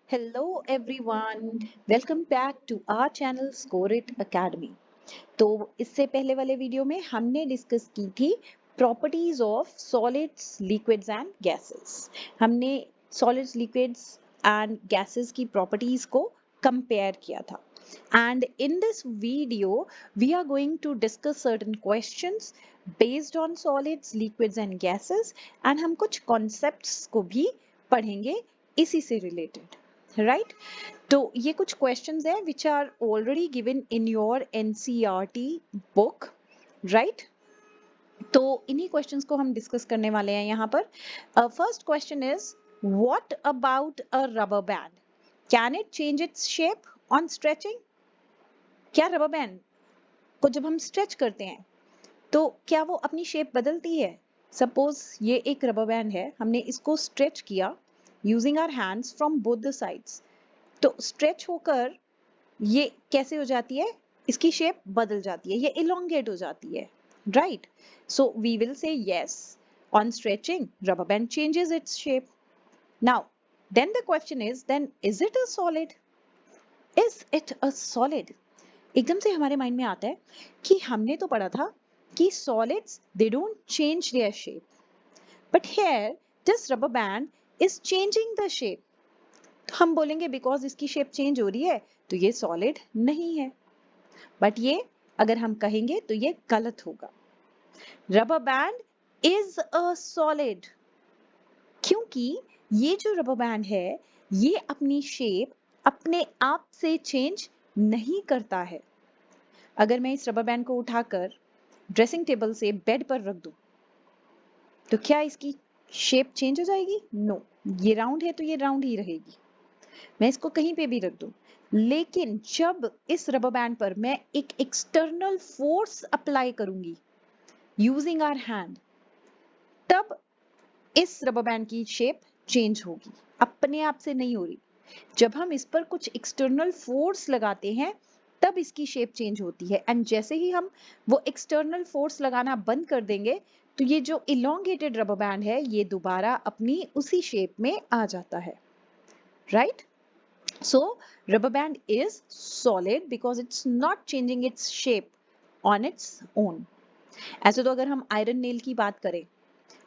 Hello everyone, welcome back to our channel Score It Academy. तो इससे पहले वाले वीडियो में हमने डिस्कस की थी properties of solids, liquids and gases. हमने सॉलिड्स, लिक्विड्स एंड गैसेस की प्रॉपर्टीज को कंपेयर किया था। And in this video, we are going to discuss certain questions based on solids, liquids and gases and हम कुछ concepts को भी पढ़ेंगे इसी से related, right? तो ये कुछ क्वेश्चंस हैं which are already given in your NCERT book, right? तो इन्हीं क्वेश्चंस को हम डिस्कस करने वाले हैं यहाँ पर। First question is what about a rubber band, can it change its shape on stretching? क्या रबर बैंड को जब हम स्ट्रेच करते हैं तो क्या वो अपनी शेप बदलती है? सपोज ये एक रबर बैंड है, हमने इसको स्ट्रेच किया using our hands from both the sides, तो स्ट्रेच होकर ये कैसे हो जाती है? इसकी शेप बदल जाती है, ये इलोंगेट हो जाती है, right? So we will say yes, on stretching rubber band changes its shape. Now then the question is, then is it a solid? Is it a solid? एकदम से हमारे माइंड में आता है कि हमने तो पढ़ा था कि solids they don't change their shape, but here this rubber band is changing the shape. तो हम बोलेंगे बिकॉज इसकी शेप चेंज हो रही है तो ये सॉलिड नहीं है, बट ये अगर हम कहेंगे तो ये गलत होगा। Rubber band is a solid, क्योंकि ये जो रबर बैंड है ये अपनी शेप अपने आप से चेंज नहीं करता है। अगर मैं इस रबर बैंड को उठाकर ड्रेसिंग टेबल से बेड पर रख दूं तो क्या इसकी शेप चेंज हो जाएगी? नो, ये राउंड है तो ये राउंड ही रहेगी। मैं इसको कहीं पे भी रख दूं, लेकिन जब इस रबर बैंड पर मैं एक एक्सटर्नल फोर्स अप्लाई करूंगी यूजिंग आवर हैंड, तब इस रबर बैंड की शेप चेंज होगी, अपने आप से नहीं हो रही। जब हम इस पर कुछ एक्सटर्नल फोर्स लगाते हैं तब इसकी शेप चेंज होती है, एंड जैसे ही हम वो एक्सटर्नल फोर्स लगाना बंद कर देंगे तो ये जो इलोंगेटेड रबर बैंड है ये दोबारा अपनी उसी शेप में आ जाता है, right? So rubber band is solid because it's not changing its shape on its own. ऐसे तो अगर हम आयरन नेल की बात करें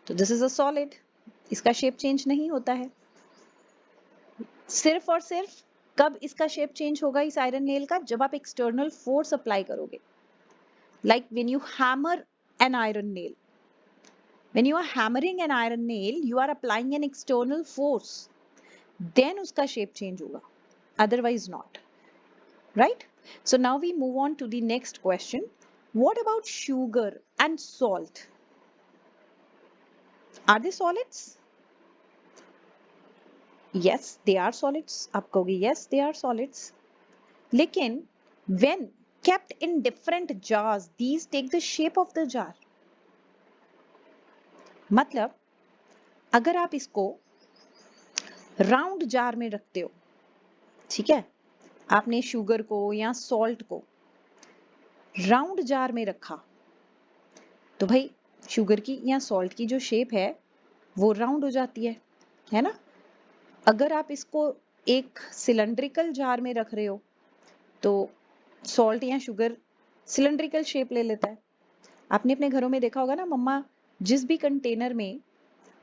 तो दिस इज अ सॉलिड, इसका शेप चेंज नहीं होता है। सिर्फ और सिर्फ कब इसका शेप चेंज होगा इस आयरन नेल का? जब आप एक्सटर्नल फोर्स अप्लाई करोगे, like when you hammer an iron nail. When you are hammering an iron nail you are applying an external force, देन उसका शेप चेंज होगा, otherwise not, right? So now we move on to the next question. What about sugar and salt? Are they solids? Yes, they are solids. आप कहोगे yes, they are solids. लेकिन when kept in different jars, these take the shape of the jar. मतलब अगर आप इसको round jar में रखते हो, ठीक है, आपने शुगर को या सॉल्ट को राउंड जार में रखा तो भाई शुगर की या सॉल्ट की जो शेप है वो राउंड हो जाती है ना? अगर आप इसको एक सिलेंड्रिकल जार में रख रहे हो तो सॉल्ट या शुगर सिलेंड्रिकल शेप ले लेता है। आपने अपने घरों में देखा होगा ना, मम्मा जिस भी कंटेनर में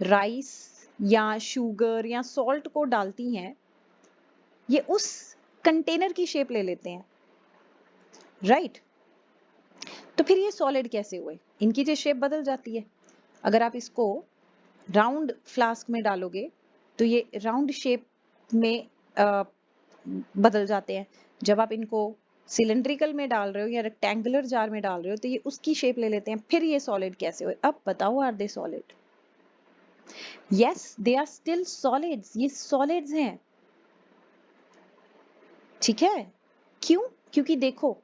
राइस या शुगर या सॉल्ट को डालती हैं ये उस कंटेनर की शेप ले लेते हैं, राइट? तो फिर ये सॉलिड कैसे हुए? इनकी जो शेप बदल जाती है। अगर आप इसको राउंड फ्लास्क में डालोगे तो ये राउंड शेप में बदल जाते हैं। जब आप इनको सिलेंड्रिकल में डाल रहे हो या रेक्टेंगुलर जार में डाल रहे हो तो ये उसकी शेप ले लेते हैं। फिर ये सॉलिड कैसे हुए? अब बताओ, are they solid? Yes, they are still solids, ये सॉलिड्स हैं, ठीक है? क्यों? क्योंकि देखो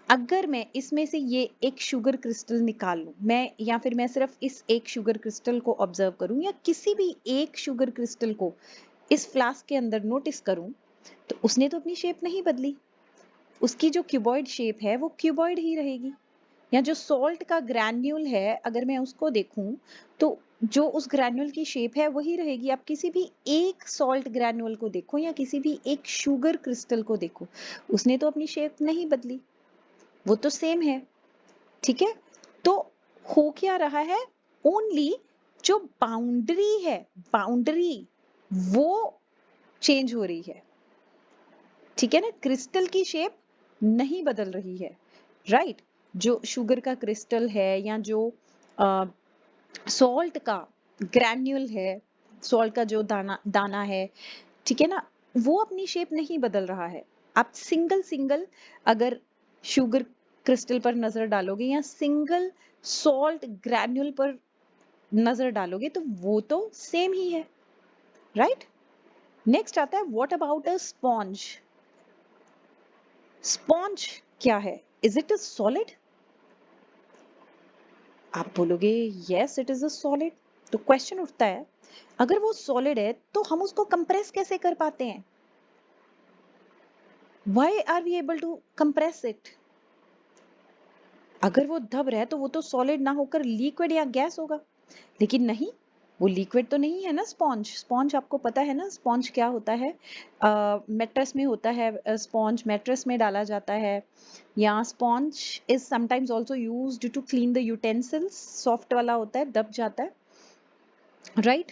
अगर मैं इसमें से ये एक शुगर क्रिस्टल निकाल लूं, मैं या फिर मैं सिर्फ इस एक शुगर क्रिस्टल को ऑब्जर्व करूं या किसी भी एक शुगर क्रिस्टल को इस फ्लास्क के अंदर नोटिस करूं तो उसने तो अपनी शेप नहीं बदली, उसकी जो क्यूबॉइड शेप है वो क्यूबॉइड ही रहेगी। या जो सॉल्ट का ग्रैन्यूल है अगर मैं उसको देखूं तो जो उस ग्रैन्युल की शेप है वही रहेगी। आप किसी भी एक सॉल्ट ग्रैन्युल को देखो या किसी भी एक शुगर क्रिस्टल को देखो, उसने तो अपनी शेप नहीं बदली, वो तो सेम है। ठीक है, तो हो क्या रहा है, ओनली जो बाउंड्री है, बाउंड्री वो चेंज हो रही है। ठीक है ना, क्रिस्टल की शेप नहीं बदल रही है, राइट। जो शुगर का क्रिस्टल है या जो सॉल्ट का ग्रैन्यूल है, सॉल्ट का जो दाना दाना है, ठीक है ना, वो अपनी शेप नहीं बदल रहा है। आप सिंगल सिंगल अगर शुगर क्रिस्टल पर नजर डालोगे या सिंगल सॉल्ट ग्रैन्यूल पर नजर डालोगे तो वो तो सेम ही है, राइट। नेक्स्ट आता है what about a sponge. Sponge क्या है, इज इट अ सॉलिड? आप बोलोगे yes it is a solid. तो क्वेश्चन उठता है, अगर वो सॉलिड है तो हम उसको कंप्रेस कैसे कर पाते हैं? Why are we able to compress it? अगर वो दब रहा है तो वो तो सॉलिड ना होकर लिक्विड या गैस होगा, लेकिन नहीं, वो लिक्विड तो नहीं है ना। स्पॉन्ज, स्पॉन्ज आपको पता है ना स्पॉन्ज क्या होता है, मैट्रेस में होता है, स्पॉन्ज मैट्रेस में डाला जाता है, या sponge is sometimes also used to clean the utensils, soft वाला होता है, दब जाता है, राइट।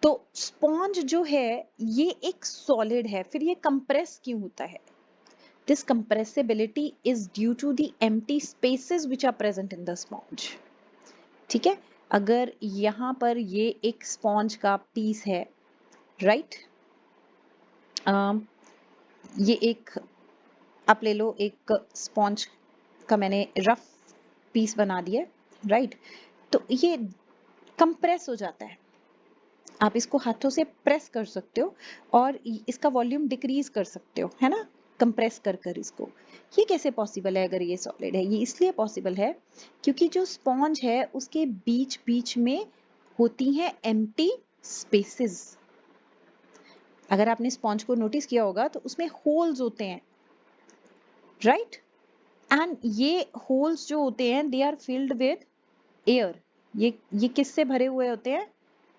तो स्पॉन्ज जो है ये एक सॉलिड है, फिर ये कंप्रेस क्यों होता है? This compressibility is due to the empty spaces which are present in the sponge। ठीक है, अगर यहाँ पर ये एक स्पॉन्ज का पीस है, राइट, ये एक आप ले लो, एक स्पॉन्ज का मैंने रफ पीस बना दिया, राइट, तो ये कंप्रेस हो जाता है। आप इसको हाथों से प्रेस कर सकते हो और इसका वॉल्यूम डिक्रीज कर सकते हो, है ना, कंप्रेस कर कर इसको। ये कैसे पॉसिबल है अगर ये सॉलिड है? ये इसलिए पॉसिबल है क्योंकि जो स्पॉन्ज है उसके बीच बीच में होती हैं एम्प्टी स्पेसेस। अगर आपने स्पॉन्ज को नोटिस किया होगा तो उसमें होल्स होते हैं, राइट, एंड ये होल्स जो होते हैं they are filled with air. ये किससे भरे हुए होते हैं?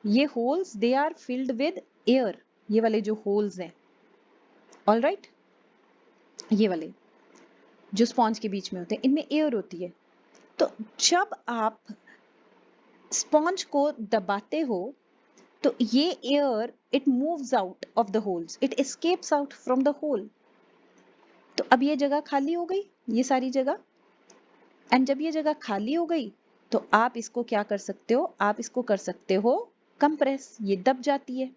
ये holes they are filled with air, ये वाले जो होल्स हैं, ऑल राइट, ये वाले जो स्पॉन्ज के बीच में होते हैं इनमें एयर होती है। तो जब आप स्पॉन्ज को दबाते हो तो ये air it moves out of the holes, it escapes out from the hole. तो अब ये जगह खाली हो गई, ये सारी जगह, एंड जब ये जगह खाली हो गई तो आप इसको क्या कर सकते हो, आप इसको कर सकते हो कंप्रेस, ये दब जाती है।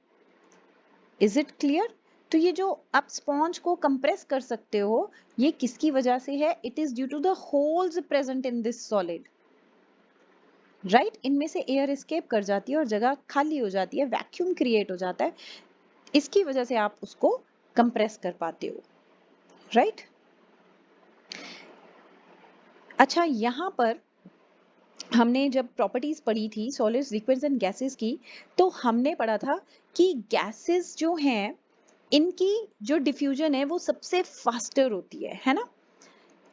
Is it clear? तो ये जो आप स्पॉन्ज को कंप्रेस कर सकते हो ये किसकी वजह से है? It is due to the holes present in this solid, right. इनमें से एयर एस्केप कर जाती है और जगह खाली हो जाती है, वैक्यूम क्रिएट हो जाता है, इसकी वजह से आप उसको कंप्रेस कर पाते हो, राइट। अच्छा, यहाँ पर हमने जब प्रॉपर्टीज पढ़ी थी सॉलिड्स, लिक्विड्स एंड गैसेस की, तो हमने पढ़ा था कि गैसेस जो हैं इनकी जो डिफ्यूजन है वो सबसे फास्टर होती है ना।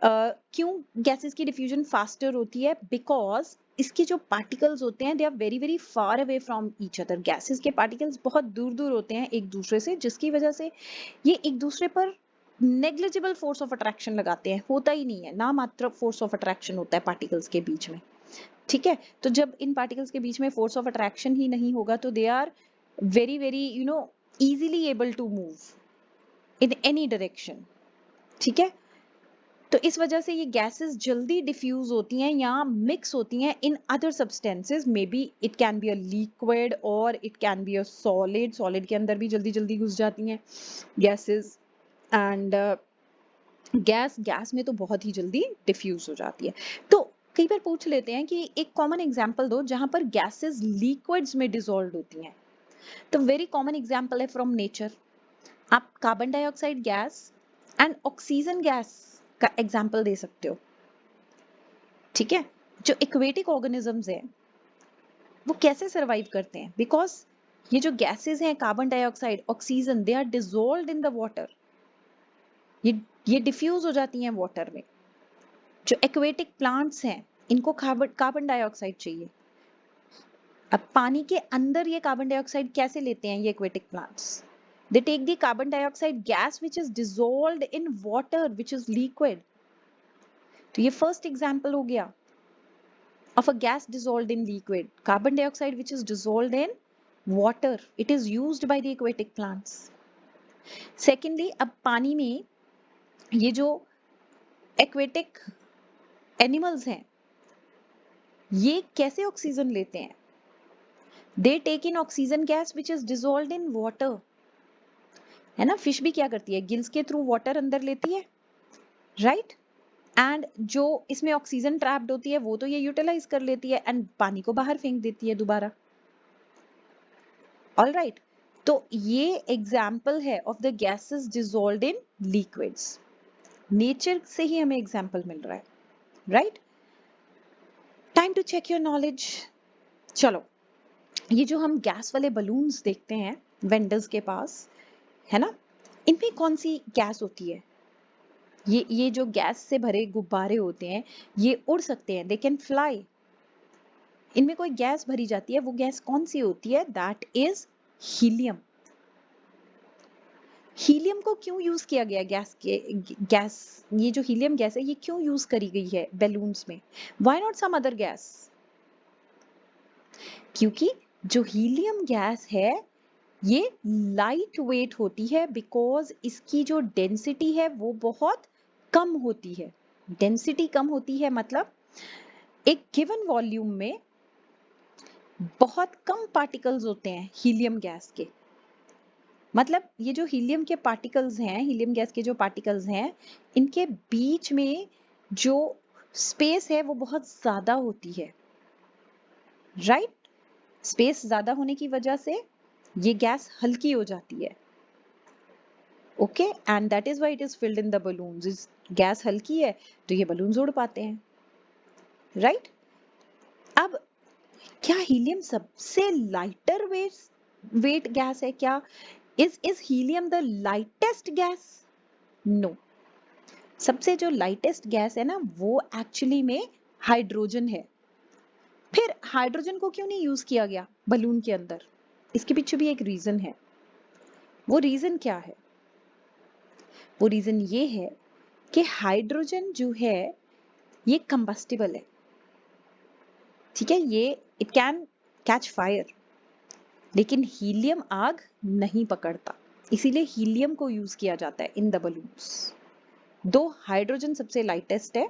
क्यों गैसेस की डिफ्यूजन फास्टर होती है? बिकॉज इसके जो पार्टिकल्स होते हैं they are very very far away from each other. Gases के पार्टिकल्स बहुत दूर दूर होते हैं एक दूसरे से, जिसकी वजह से ये एक दूसरे पर नेग्लिजिबल फोर्स ऑफ अट्रैक्शन लगाते हैं, होता ही नहीं है, ना मात्र फोर्स ऑफ अट्रैक्शन होता है पार्टिकल्स के बीच में। ठीक है, तो जब इन पार्टिकल्स के बीच में फोर्स ऑफ अट्रैक्शन ही नहीं होगा तो they are very very easily able to move in any direction. ठीक है, तो इस वजह से ये गैसेस जल्दी डिफ्यूज होती हैं या मिक्स होती हैं in other substances, maybe it can be a liquid और it can be a solid, solid के अंदर भी जल्दी जल्दी घुस जाती हैं गैसेस, एंड गैस गैस में तो बहुत ही जल्दी डिफ्यूज हो जाती है। तो कई बार पूछ लेते हैं कि एक कॉमन एग्जांपल दो जहां पर गैसेस लिक्विड्स में डिसॉल्व होती हैं। तो वेरी कॉमन एग्जांपल है फ्रॉम नेचर, आप carbon dioxide gas and oxygen gas का एग्जाम्पल दे सकते हो। ठीक है, जो एक्वेटिक ऑर्गेनिजम्स हैं वो कैसे सरवाइव करते हैं? बिकॉज ये जो गैसेस हैं carbon dioxide, oxygen, they are dissolved in the water, ये डिफ्यूज हो जाती हैं वाटर में। जो एक्वेटिक प्लांट्स हैं इनको कार्बन डाइऑक्साइड चाहिए, अब पानी के अंदर ये कार्बन डाइऑक्साइड कैसे लेते हैं ये aquatic plants? They take the carbon dioxide gas which is dissolved in water which is liquid. तो ये first example हो गया of a gas dissolved in liquid. Carbon dioxide which is dissolved in water. It is used by the aquatic plants. Secondly, अब पानी में ये जो aquatic animals हैं ये कैसे ऑक्सीजन लेते हैं? They take in oxygen gas which is dissolved in water. है ना, फिश भी क्या करती है, गिल्स के थ्रू वाटर अंदर लेती है, राइट? एंड जो इसमें ऑक्सीजन ट्रैप्ड होती है वो तो ये यूटिलाइज कर लेती है एंड पानी को बाहर फेंक देती है दोबारा। ऑल राइट, तो ये एग्जाम्पल है of the gases dissolved in liquids. Nature से ही हमें एग्जाम्पल मिल रहा है, right? Time to check your knowledge. चलो, ये जो हम गैस वाले बलून्स देखते हैं वेंडर्स के पास, है ना, इनमें कौन सी गैस होती है? ये जो गैस से भरे गुब्बारे होते हैं ये उड़ सकते हैं, दे कैन फ्लाई। इनमें कोई गैस भरी जाती है, वो गैस कौन सी होती है? That is helium. हीलियम को क्यों यूज किया गया गैस, ये जो हीलियम गैस है ये क्यों यूज करी गई है बैलून्स में? Why not some other gas? क्योंकि जो हीलियम गैस है ये लाइट वेट होती है बिकॉज इसकी जो डेंसिटी है वो बहुत कम होती है। डेंसिटी कम होती है मतलब एक गिवन वॉल्यूम में बहुत कम पार्टिकल्स होते हैं हीलियम गैस के। मतलब ये जो हीलियम के पार्टिकल्स हैं, हीलियम गैस के जो पार्टिकल्स हैं, इनके बीच में जो स्पेस है वो बहुत ज्यादा होती है, राइट? स्पेस ज्यादा होने की वजह से ये गैस हल्की हो जाती है, okay, and that is why it is filled in the balloons. इस गैस हल्की है तो ये बलून्स उड़ पाते हैं, राइट? अब क्या हीलियम सबसे लाइटर वेट गैस है क्या? Is helium the lightest gas? No, सबसे जो लाइटेस्ट गैस है ना वो एक्चुअली में हाइड्रोजन है। फिर हाइड्रोजन को क्यों नहीं यूज किया गया बलून के अंदर? इसके पीछे भी एक रीजन है। वो रीजन क्या है? वो रीजन ये है कि हाइड्रोजन जो है ये कंबस्टिबल है, ठीक है, ये इट कैन कैच फायर, लेकिन हीलियम आग नहीं पकड़ता, इसीलिए हीलियम को यूज किया जाता है इन द बलून्स। दो हाइड्रोजन सबसे लाइटेस्ट है,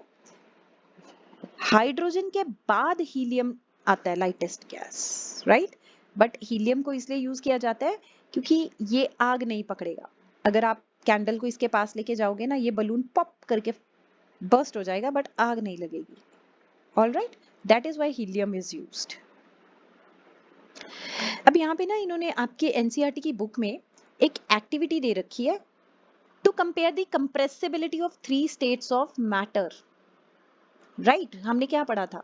हाइड्रोजन के बाद हीलियम आता है lightest gas, right? But helium को इसलिए यूज किया जाता है क्योंकि ये आग नहीं पकड़ेगा। अगर आप कैंडल को इसके पास लेके जाओगे ना, ये बलून पॉप करके बर्स्ट हो जाएगा बट आग नहीं लगेगी। All right, that is why helium is used. अब यहाँ पे ना इन्होंने आपके एनसीईआरटी की बुक में एक एक्टिविटी दे रखी है to compare the compressibility of 3 states of matter, right? हमने क्या पढ़ा था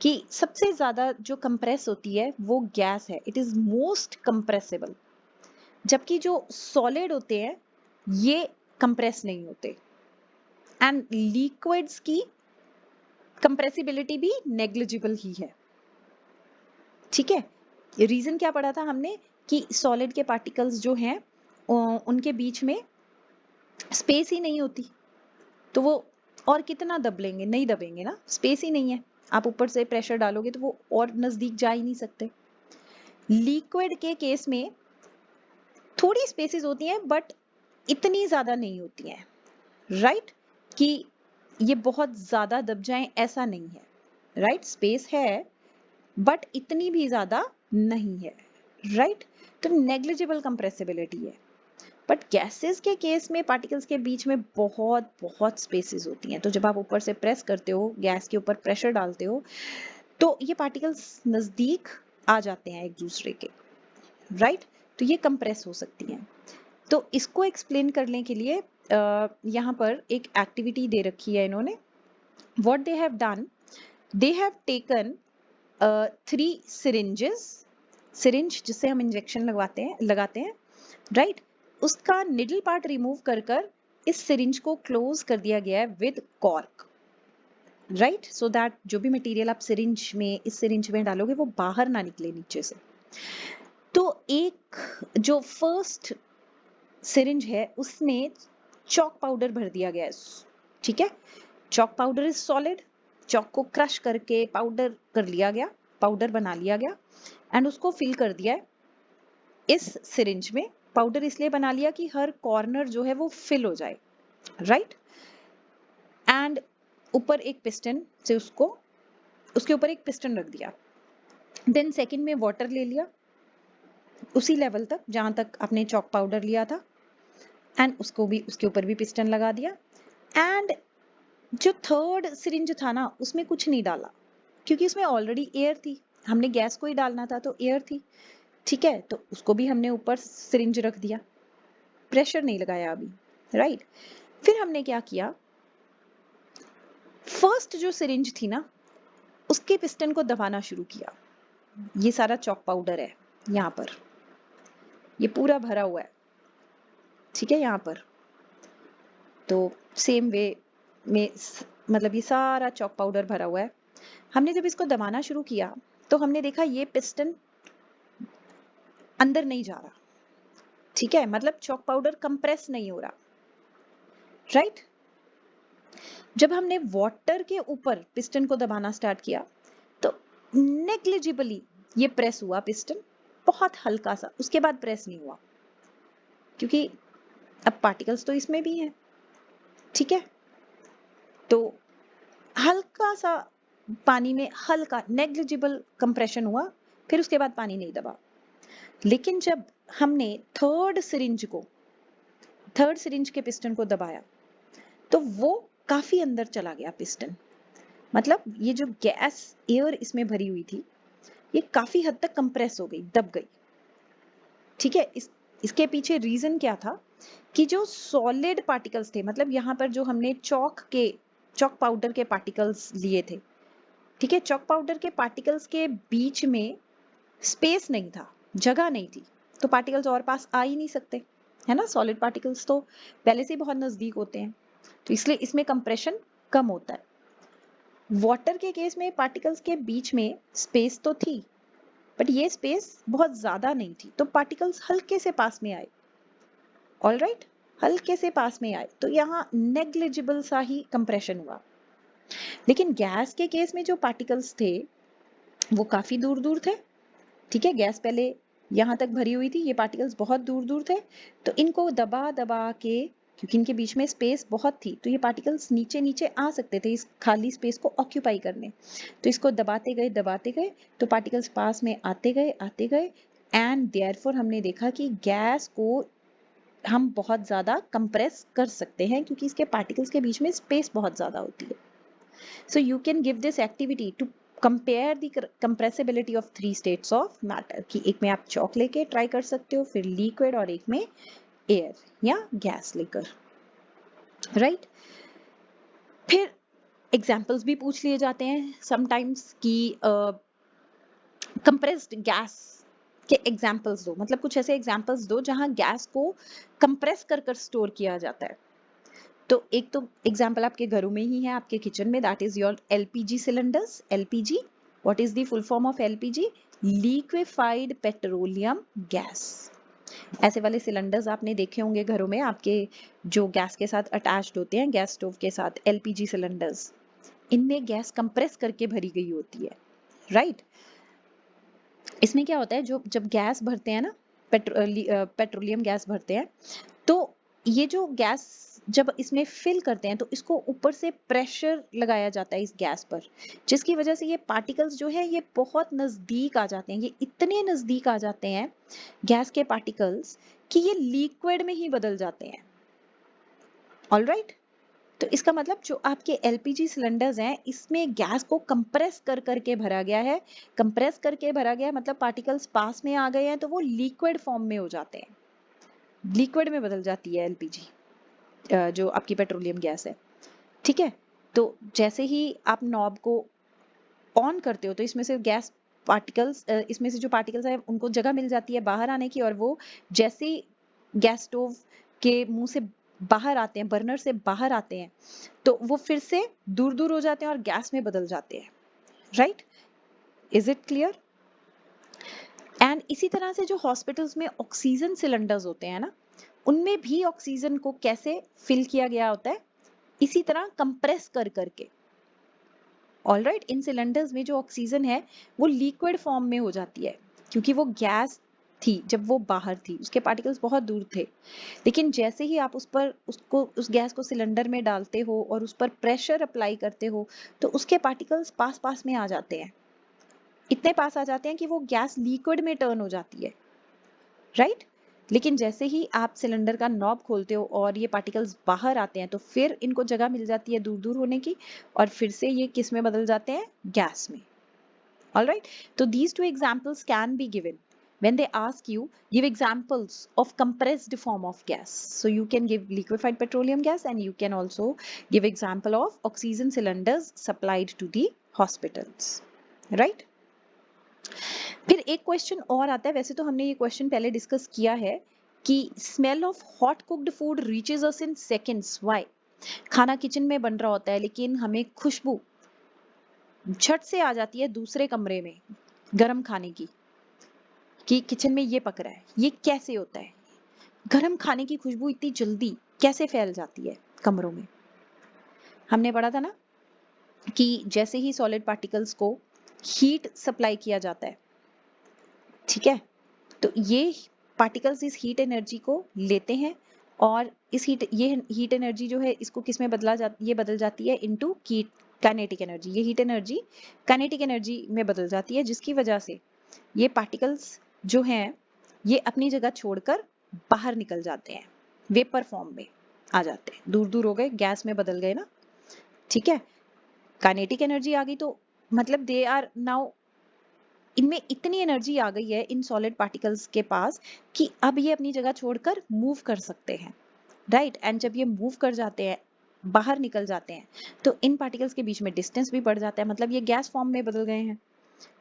कि सबसे ज्यादा जो कंप्रेस होती है वो गैस है, इट इज मोस्ट कंप्रेसिबल, जबकि जो सॉलिड होते हैं ये कंप्रेस नहीं होते। एंड लिक्विड्स की कंप्रेसिबिलिटी भी नेग्लिजिबल ही है, ठीक है? रीजन क्या पढ़ा था हमने कि सॉलिड के पार्टिकल्स जो हैं उनके बीच में स्पेस ही नहीं होती, तो वो और कितना दब लेंगे? नहीं दबेंगे ना, स्पेस ही नहीं है। आप ऊपर से प्रेशर डालोगे तो वो और नजदीक जा ही नहीं सकते। लिक्विड के केस में थोड़ी स्पेसेस होती हैं बट इतनी ज्यादा नहीं होती हैं, राइट? कि ये बहुत ज्यादा दब जाएं ऐसा नहीं है, राइट? स्पेस है बट इतनी भी ज्यादा नहीं है, राइट? तो नेग्लिजिबल कंप्रेसिबिलिटी है। बट गैसेस के केस में पार्टिकल्स के बीच में बहुत बहुत स्पेसेस होती हैं, तो जब आप ऊपर से प्रेस करते हो, गैस के ऊपर प्रेशर डालते हो, तो ये पार्टिकल्स नजदीक आ जाते हैं एक दूसरे के, राइट? तो ये कंप्रेस हो सकती हैं। तो इसको एक्सप्लेन करने के लिए यहाँ पर एक एक्टिविटी दे रखी है इन्होंने। What they have done, they have taken 3 syringes, syringe जिससे हम इंजेक्शन लगाते हैं, राइट? उसका निडल पार्ट रिमूव कर इस सिरिंज को क्लोज कर दिया गया है with cork. Right, so that जो भी मटेरियल आप सिरिंज में, इस सिरिंज में डालोगे वो बाहर ना निकले नीचे से। तो एक जो फर्स्ट सिरिंज है उसमें चॉक पाउडर भर दिया गया है, ठीक है। Chalk powder is solid, chalk को क्रश करके पाउडर कर लिया गया, पाउडर बना लिया गया एंड उसको फिल कर दिया है इस सिरिंज में। पाउडर इसलिए बना लिया कि हर कॉर्नर जो है वो फिल हो जाए, राइट। एंड ऊपर एक पिस्टन से उसके ऊपर एक पिस्टन रख दिया। देन सेकंड में वाटर ले लिया उसी लेवल तक जहां तक आपने चॉक पाउडर लिया था एंड उसको भी उसके ऊपर भी पिस्टन लगा दिया। एंड जो थर्ड सिरिंज था ना उसमें कुछ नहीं डाला क्योंकि उसमें ऑलरेडी एयर थी, हमने गैस को ही डालना था तो एयर थी, ठीक है। तो उसको भी हमने ऊपर सिरिंज रख दिया, प्रेशर नहीं लगाया अभी, राइट। फिर हमने क्या किया, फर्स्ट जो सिरिंज थी ना उसके पिस्टन को दबाना शुरू किया। ये सारा चॉक पाउडर है यहाँ पर, ये पूरा भरा हुआ है, ठीक है। यहाँ पर तो सेम वे में मतलब ये सारा चॉक पाउडर भरा हुआ है। हमने जब इसको दबाना शुरू किया तो हमने देखा ये पिस्टन अंदर नहीं जा रहा, ठीक है, मतलब चॉक पाउडर कंप्रेस नहीं हो रहा, राइट। जब हमने वाटर के ऊपर पिस्टन को दबाना स्टार्ट किया तो नेग्लिजिबली ये प्रेस हुआ पिस्टन, बहुत हल्का सा, उसके बाद प्रेस नहीं हुआ क्योंकि अब पार्टिकल्स तो इसमें भी हैं, ठीक है। तो हल्का सा पानी में हल्का नेग्लिजिबल कंप्रेशन हुआ, फिर उसके बाद पानी नहीं दबा। लेकिन जब हमने थर्ड सिरिंज के पिस्टन को दबाया तो वो काफी अंदर चला गया पिस्टन, मतलब ये जो गैस एयर इसमें भरी हुई थी ये काफी हद तक कंप्रेस हो गई, दब गई, ठीक है। इसके पीछे रीजन क्या था कि जो सॉलिड पार्टिकल्स थे, मतलब यहाँ पर जो हमने चॉक पाउडर के पार्टिकल्स लिए थे, ठीक है, चॉक पाउडर के पार्टिकल्स के बीच में स्पेस नहीं था, जगह नहीं थी, तो पार्टिकल्स और पास आ ही नहीं सकते, है ना। सॉलिड पार्टिकल्स तो पहले से ही बहुत नजदीक होते हैं, तो इसलिए इसमें कंप्रेशन कम होता है। वाटर के केस में पार्टिकल्स के बीच में स्पेस तो थी बट ये स्पेस बहुत ज्यादा नहीं थी, तो पार्टिकल्स हल्के से पास में आए, ऑल राइट, हल्के से पास में आए, तो यहाँ नेग्लिजिबल सा ही कंप्रेशन हुआ। लेकिन गैस के केस में जो पार्टिकल्स थे वो काफी दूर दूर थे, ठीक है। गैस पहले यहाँ तक भरी हुई थी, ये पार्टिकल्स बहुत दूर दूर थे, तो इनको दबा दबा के, क्योंकि इनके बीच में स्पेस बहुत थी, तो ये पार्टिकल्स नीचे नीचे आ सकते थे इस खाली स्पेस को ऑक्यूपाई करने। तो इसको दबाते गए तो पार्टिकल्स पास में आते गए एंड देयरफॉर हमने देखा कि गैस को हम बहुत ज्यादा कंप्रेस कर सकते हैं क्योंकि इसके पार्टिकल्स के बीच में स्पेस बहुत ज्यादा होती है। So you can give this activity to compare the compressibility of three states of matter, कि एक में आप चॉक लेके ट्राई कर सकते हो, फिर लिक्विड और एक में एयर या गैस लेकर, राइट। फिर एग्जाम्पल्स भी पूछ लिए जाते हैं समटाइम्स कि कंप्रेस्ड गैस के एग्जाम्पल्स दो, मतलब कुछ ऐसे एग्जाम्पल्स दो जहां गैस को कंप्रेस कर कर स्टोर किया जाता है। तो एक तो एग्जाम्पल आपके घरों में ही है, आपके किचन में, that is your LPG cylinders. LPG, what is the full form of LPG? Liquefied petroleum gas. ऐसे वाले सिलेंडर्स आपने देखे होंगे घरों में, आपके जो गैस के साथ अटैच्ड होते हैं, गैस स्टोव के साथ, एलपीजी सिलेंडर्स, इनमें गैस कंप्रेस करके भरी गई होती है, राइट। इसमें क्या होता है, जो जब गैस भरते हैं ना, पेट्रोलियम गैस भरते हैं, तो ये जो गैस जब इसमें फिल करते हैं तो इसको ऊपर से प्रेशर लगाया जाता है इस गैस पर, जिसकी वजह से ये पार्टिकल्स जो है ये बहुत नजदीक आ जाते हैं, ये इतने नजदीक आ जाते हैं गैस के पार्टिकल्स कि ये लिक्विड में ही बदल जाते हैं, ऑल राइट। तो इसका मतलब जो आपके एलपीजी सिलेंडर्स हैं इसमें गैस को कंप्रेस कर करके भरा गया है, कंप्रेस करके भरा गया मतलब पार्टिकल्स पास में आ गए हैं तो वो लिक्विड फॉर्म में हो जाते हैं, लिक्विड में बदल जाती है एलपीजी, जो आपकी पेट्रोलियम गैस है, ठीक है। तो जैसे ही आप नॉब को ऑन करते हो तो इसमें से गैस पार्टिकल्स, इसमें से जो पार्टिकल्स है उनको जगह मिल जाती है बाहर आने की, और वो जैसे ही गैस स्टोव के मुंह से बाहर आते हैं, बर्नर से बाहर आते हैं, तो वो फिर से दूर दूर हो जाते हैं और गैस में बदल जाते हैं, right? Is it clear? And इसी तरह से जो हॉस्पिटल्स में ऑक्सीजन सिलेंडर्स होते हैं ना, उनमें भी ऑक्सीजन को कैसे फिल किया गया होता है? इसी तरह कंप्रेस कर करके। ऑलराइट, इन सिलेंडर्स में जो ऑक्सीजन है वो लिक्विड फॉर्म में हो जाती है, क्योंकि वो गैस थी जब वो बाहर थी, उसके पार्टिकल्स बहुत दूर थे। लेकिन जैसे ही आप उस गैस को सिलेंडर में डालते हो और उस पर प्रेशर अप्लाई करते हो, तो उसके पार्टिकल्स पास पास में आ जाते हैं, इतने पास आ जाते हैं कि वो गैस लिक्विड में टर्न हो जाती है, राइट? लेकिन जैसे ही आप सिलेंडर का नॉब खोलते हो और ये पार्टिकल्स बाहर आते हैं, तो फिर इनको जगह मिल जाती है दूर दूर होने की, और फिर से ये किस में बदल जाते हैं? गैस में। Alright, so these two examples can be given when they ask you, give examples of compressed form of gas. So you can give liquefied petroleum gas, and you can also give example of oxygen cylinders supplied to the hospitals, right? फिर एक question और आता है, वैसे तो हमने ये question पहले डिस्कस किया है कि smell of hot cooked food reaches us in seconds, why? खाना किचन में बन रहा होता है, लेकिन हमें खुशबू झट से आ जाती है दूसरे कमरे में गरम खाने की, कि किचन में ये पक रहा है। ये कैसे होता है? गरम खाने की खुशबू इतनी जल्दी कैसे फैल जाती है कमरों में? हमने पढ़ा था ना कि जैसे ही सॉलिड पार्टिकल्स को हीट सप्लाई किया जाता है, ठीक है, तो ये पार्टिकल्स इस हीट एनर्जी को लेते हैं, और ये हीट एनर्जी जो है इसको किस में ये बदल जाती है इनटू काइनेटिक एनर्जी। ये हीट एनर्जी काइनेटिक एनर्जी में बदल जाती है, जिसकी वजह से ये पार्टिकल्स जो हैं ये अपनी जगह छोड़कर बाहर निकल जाते हैं, वेपर फॉर्म में आ जाते हैं, दूर दूर हो गए, गैस में बदल गए ना, ठीक है। काइनेटिक एनर्जी आ गई तो मतलब दे आर नाउ, इनमें इतनी एनर्जी आ गई है इन सॉलिड पार्टिकल्स के पास कि अब ये अपनी जगह छोड़कर मूव कर सकते हैं, राइट? एंड जब ये मूव कर जाते हैं, बाहर निकल जाते हैं, तो इन पार्टिकल्स के बीच में डिस्टेंस भी बढ़ जाता है, मतलब ये गैस फॉर्म में बदल गए हैं,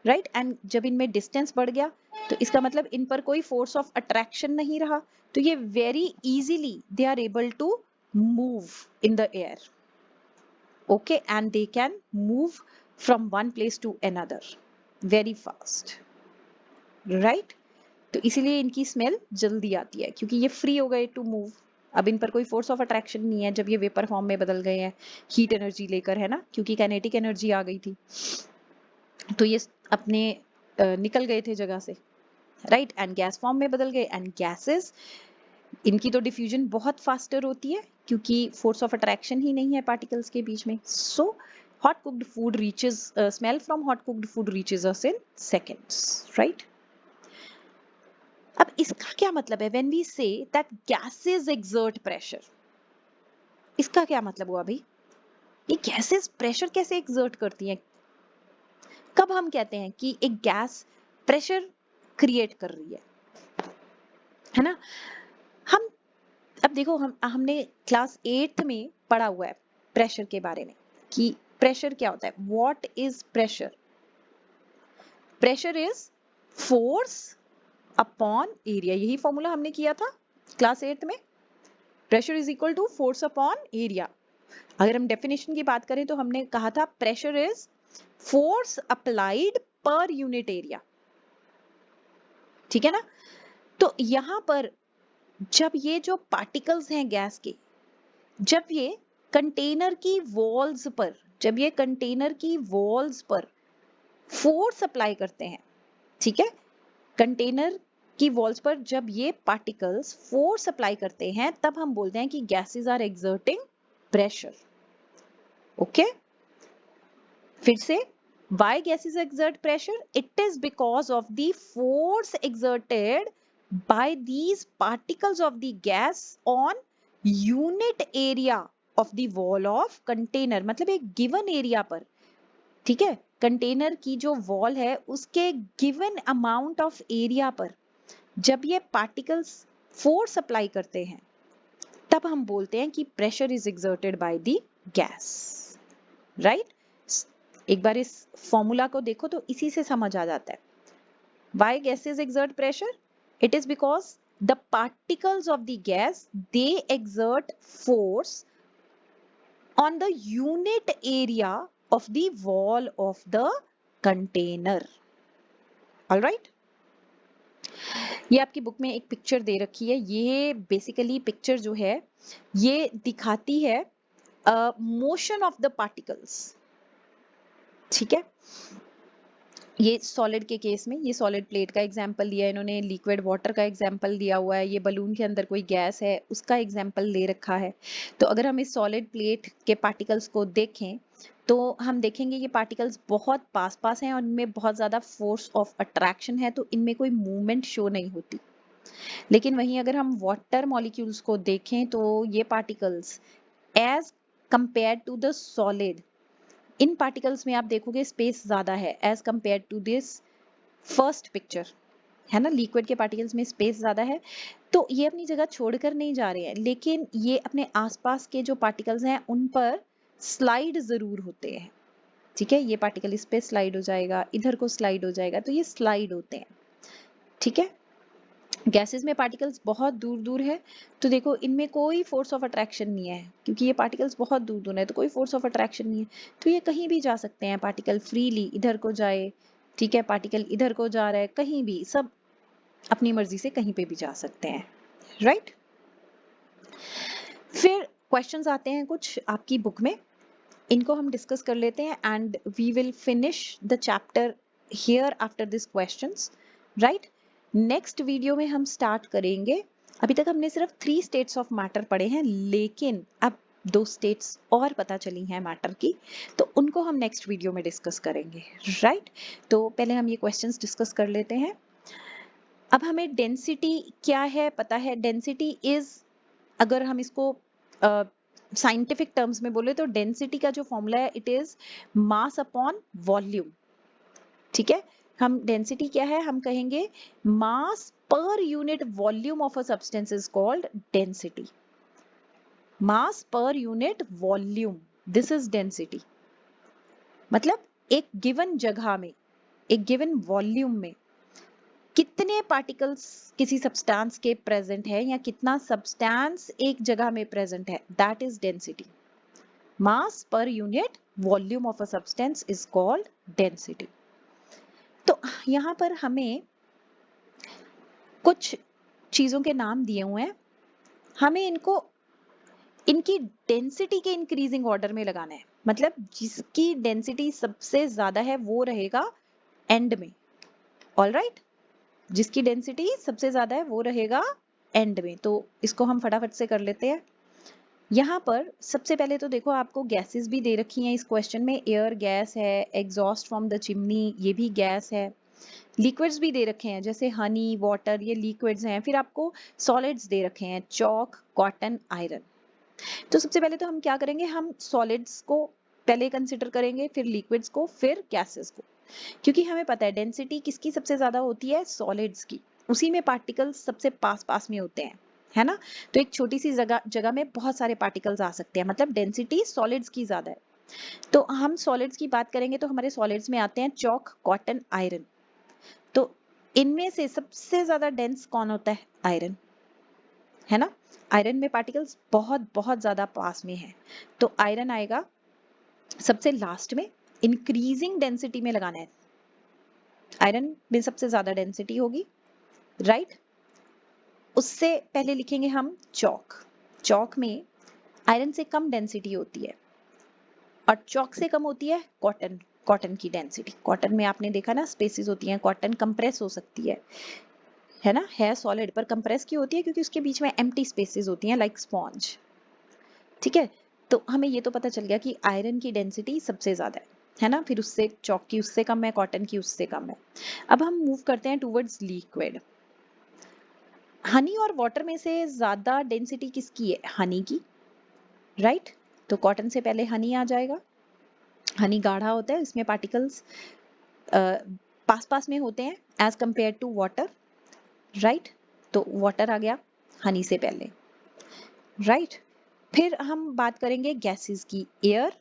राइट? एंड जब इनमें डिस्टेंस बढ़ गया, तो इसका मतलब इन पर कोई फोर्स ऑफ अट्रैक्शन नहीं रहा, तो ये very easily they are able to move in the air, okay, and they can move from one place to another very fast, right? तो इसीलिए इनकी स्मेल जल्दी आती है, क्योंकि ये फ्री हो गए टू मूव। अब इन पर कोई फोर्स ऑफ अट्रैक्शन नहीं है जब ये वेपर फॉर्म में बदल गए हैं हीट एनर्जी लेकर, है ना, क्योंकि काइनेटिक एनर्जी आ गई थी, तो ये अपने निकल गए थे जगह से, राइट? एंड गैस फॉर्म में बदल गए, एंड गैसेस इनकी तो डिफ्यूजन बहुत फास्टर होती है, क्योंकि फोर्स ऑफ अट्रैक्शन ही नहीं है पार्टिकल्स के बीच में। सो hot cooked food reaches smell from hot cooked food reaches us in seconds, right? अब इसका क्या मतलब है when we say that gases exert pressure? इसका क्या मतलब हुआ भाई? ये गैसेस प्रेशर कैसे एक्सर्ट करती हैं? कब हम कहते हैं कि एक गैस प्रेशर क्रिएट कर रही है ना? हम अब देखो, हमने क्लास 8th में पढ़ा हुआ है प्रेशर के बारे में, कि प्रेशर क्या होता है। What is pressure? Pressure is force upon area, यही फॉर्मूला हमने किया था क्लास 8th में। Pressure is equal to force upon area. अगर हम डेफिनेशन की बात करें तो हमने कहा था pressure is force applied per unit area, ठीक है ना? तो यहां पर जब ये जो पार्टिकल्स हैं गैस के, जब ये कंटेनर की वॉल्स पर, जब ये कंटेनर की वॉल्स पर फोर्स अप्लाई करते हैं, ठीक है, कंटेनर की वॉल्स पर जब ये पार्टिकल्स फोर्स अप्लाई करते हैं, तब हम बोलते हैं कि gases are exerting pressure, okay. फिर से, why gases exert pressure? It is because of the force exerted by these particles of the gas on unit area of the wall of container, मतलब एक given area पर, ठीक है, container की जो wall है उसके गिवन अमाउंट ऑफ एरिया पर जब ये पार्टिकल्स फोर्स अप्लाई करते हैं, तब हम बोलते हैं कि pressure is exerted by the gas, right? एक बार इस फॉर्मूला को देखो तो इसी से समझ आ जाता है। Why gases exert pressure? It is because the particles of the gas, they exert force on the unit area of the wall of the container. All right? ये आपकी बुक में एक पिक्चर दे रखी है। ये बेसिकली पिक्चर जो है ये दिखाती है मोशन ऑफ द पार्टिकल्स। ठीक है, ये सॉलिड के केस में ये सॉलिड प्लेट का एग्जांपल लिया है इन्होंने, लिक्विड वाटर का एग्जांपल दिया हुआ है, ये बलून के अंदर कोई गैस है उसका एग्जांपल ले रखा है। तो अगर हम इस सॉलिड प्लेट के पार्टिकल्स को देखें तो हम देखेंगे ये पार्टिकल्स बहुत पास पास हैं और इनमें बहुत ज्यादा फोर्स ऑफ अट्रैक्शन है, तो इनमें कोई मूवमेंट शो नहीं होती। लेकिन वहीं अगर हम वाटर मॉलिक्यूल्स को देखें तो ये particles as compare to the solid, इन पार्टिकल्स में आप देखोगे स्पेस ज्यादा है as compare to this first picture, है ना। लिक्विड के पार्टिकल्स में स्पेस ज्यादा है, तो ये अपनी जगह छोड़कर नहीं जा रहे हैं, लेकिन ये अपने आसपास के जो पार्टिकल्स हैं उन पर स्लाइड जरूर होते हैं। ठीक है, ये पार्टिकल इस पे स्लाइड हो जाएगा, इधर को स्लाइड हो जाएगा, तो ये स्लाइड होते हैं। ठीक है, गैसेस में पार्टिकल्स बहुत दूर दूर है, तो देखो इनमें कोई फोर्स ऑफ अट्रैक्शन नहीं है, क्योंकि ये पार्टिकल्स बहुत दूर दूर है तो कोई फोर्स ऑफ अट्रैक्शन नहीं है, तो ये कहीं भी जा सकते हैं। पार्टिकल फ्रीली इधर को जाए, ठीक है, पार्टिकल इधर को जा रहा है, कहीं भी, सब अपनी मर्जी से कहीं पे भी जा सकते हैं। राइट, फिर क्वेश्चंस आते हैं कुछ आपकी बुक में, इनको हम डिस्कस कर लेते हैं and we will finish the chapter here after this questions. Right, next video में हम स्टार्ट करेंगे, अभी तक हमने सिर्फ 3 स्टेट्स ऑफ मैटर पढ़े हैं, लेकिन अब 2 स्टेट्स और पता चली हैं मैटर की, तो उनको हम नेक्स्ट वीडियो में डिस्कस करेंगे। राइट, तो पहले हम ये क्वेश्चंस डिस्कस कर लेते हैं। अब हमें डेंसिटी क्या है पता है। डेंसिटी इज, अगर हम इसको साइंटिफिक टर्म्स में बोले तो डेंसिटी का जो फॉर्मूला है it is mass upon volume. ठीक है, हम डेंसिटी क्या है, हम कहेंगे mass per unit volume of a substance is called density. Mass per unit volume, this is density. मतलब एक गिवन जगह में, एक गिवन वॉल्यूम में कितने पार्टिकल्स किसी सब्सटेंस के प्रेजेंट है या कितना सब्सटेंस एक जगह में प्रेजेंट है, that is density. Mass per unit volume of a substance is called density. तो यहां पर हमें कुछ चीजों के नाम दिए हुए हैं, हमें इनको इनकी डेंसिटी के इंक्रीजिंग ऑर्डर में लगाना है। मतलब जिसकी डेंसिटी सबसे ज्यादा है वो रहेगा एंड में। ऑल राइट, जिसकी डेंसिटी सबसे ज्यादा है वो रहेगा एंड में। तो इसको हम फटाफट से कर लेते हैं। यहाँ पर सबसे पहले तो देखो आपको गैसेस भी दे रखी हैं इस क्वेश्चन में, एयर गैस है, एग्जॉस्ट फ्रॉम द चिमनी ये भी गैस है, लिक्विड्स भी दे रखे हैं जैसे हनी, वाटर, ये लिक्विड्स हैं। फिर आपको सॉलिड्स दे रखे हैं, चॉक, कॉटन, आयरन। तो सबसे पहले तो हम क्या करेंगे, हम सॉलिड्स को पहले कंसिडर करेंगे, फिर लिक्विड्स को, फिर गैसेस को, क्योंकि हमें पता है डेंसिटी किसकी सबसे ज्यादा होती है, सॉलिड्स की, उसी में पार्टिकल्स सबसे पास पास में होते हैं, है ना। तो एक छोटी सी जगह में बहुत सारे पार्टिकल्स आ सकते हैं, मतलब डेंसिटी सॉलिड्स की ज्यादा है। तो हम सॉलिड्स की बात करेंगे तो हमारे सॉलिड्स में आते हैं चॉक, कॉटन, आयरन। तो इनमें से सबसे ज्यादा डेंस कौन होता है, आयरन, है ना। आयरन में पार्टिकल्स बहुत बहुत ज्यादा पास में है, तो आयरन आएगा सबसे लास्ट में, इंक्रीजिंग डेंसिटी में लगाना है, आयरन में सबसे ज्यादा डेंसिटी होगी। राइट, उससे पहले लिखेंगे हम चॉक। चॉक में आयरन से कम डेंसिटी होती है, और चॉक से कम होती है कॉटन। कॉटन की डेंसिटी, कॉटन में आपने देखा ना स्पेसिस होती हैं, कॉटन कंप्रेस हो सकती है ना, है सॉलिड पर कंप्रेस क्यों होती है, क्योंकि उसके बीच में एम्प्टी स्पेसेस होती हैं लाइक स्पॉन्ज। ठीक है, तो हमें ये तो पता चल गया कि आयरन की डेंसिटी सबसे ज्यादा है ना, फिर उससे चॉक की उससे कम है, कॉटन की उससे कम है। अब हम मूव करते हैं टूवर्ड्स लिक्विड। हनी और वाटर में से ज्यादा डेंसिटी किसकी है, हनी की। राइट, तो कॉटन से पहले हनी आ जाएगा। हनी गाढ़ा होता है, इसमें पार्टिकल्स पास पास में होते हैं as compare to water. Right, तो वाटर आ गया हनी से पहले। राइट, फिर हम बात करेंगे गैसेस की, air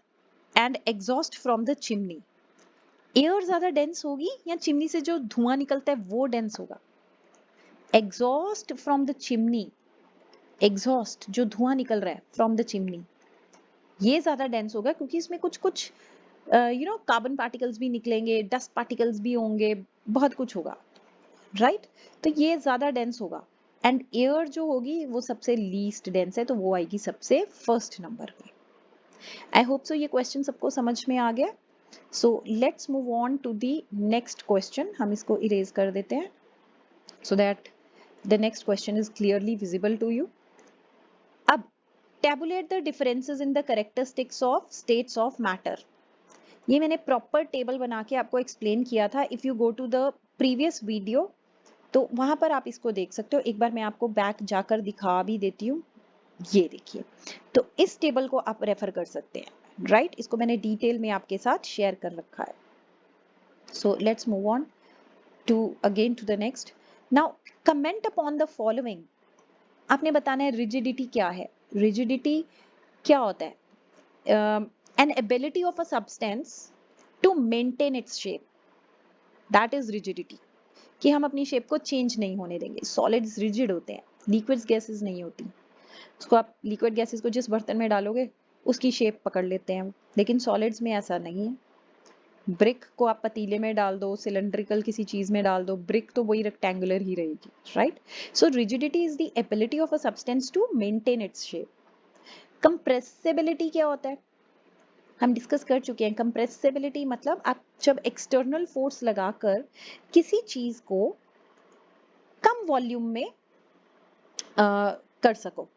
and exhaust from the chimney. Air ज्यादा डेंस होगी या चिमनी से जो धुआं निकलता है वो डेंस होगा, exhaust from the chimney, exhaust जो धुआं निकल रहा है फ्रॉम द चिमनी, ये ज्यादा डेंस होगा क्योंकि इसमें कुछ कुछ कार्बन पार्टिकल्स भी निकलेंगे, डस्ट पार्टिकल्स भी होंगे, बहुत कुछ होगा, राइट? तो ये ज्यादा डेंस होगा। एंड एयर जो होगी वो सबसे लीस्ट डेंस है, तो वो आएगी सबसे फर्स्ट नंबर पे। आई होप सो ये क्वेश्चन सबको समझ में आ गया। So let's move on to the next question. हम इसको इरेज कर देते हैं so that the next question is clearly visible to you. अब tabulate the differences in the characteristics of states of matter. ये मैंने प्रॉपर टेबल बना के आपको एक्सप्लेन किया था। If you go to the previous video तो वहां पर आप इसको देख सकते हो। एक बार मैं आपको बैक जाकर दिखा भी देती हूँ। ये देखिए, तो इस टेबल को आप रेफर कर सकते हैं, राइट? इसको मैंने डिटेल में आपके साथ शेयर कर रखा है। So let's move on to again to the next. Now comment upon the following. आपने बताना है रिजिडिटी क्या है। रिजिडिटी क्या होता है? An ability of a substance to maintain its shape, that is rigidity. कि हम अपनी शेप को चेंज नहीं होने देंगे। सॉलिड्स रिजिड होते हैं, लिक्विड्स गैसेस नहीं होती। उसको आप लिक्विड गैसेस को जिस बर्तन में डालोगे उसकी शेप पकड़ लेते हैं, लेकिन सॉलिड्स में ऐसा नहीं है। ब्रिक को आप पतीले में डाल दो, सिलेंड्रिकल किसी चीज में डाल दो, ब्रिक तो वही रेक्टेंगुलर ही रहेगी, right? So rigidity is the ability of a substance to maintain its shape. Compressibility क्या होता है? हम डिस्कस कर चुके हैं। कंप्रेसिबिलिटी मतलब आप जब एक्सटर्नल फोर्स लगाकर किसी चीज को कम वॉल्यूम में कर सको,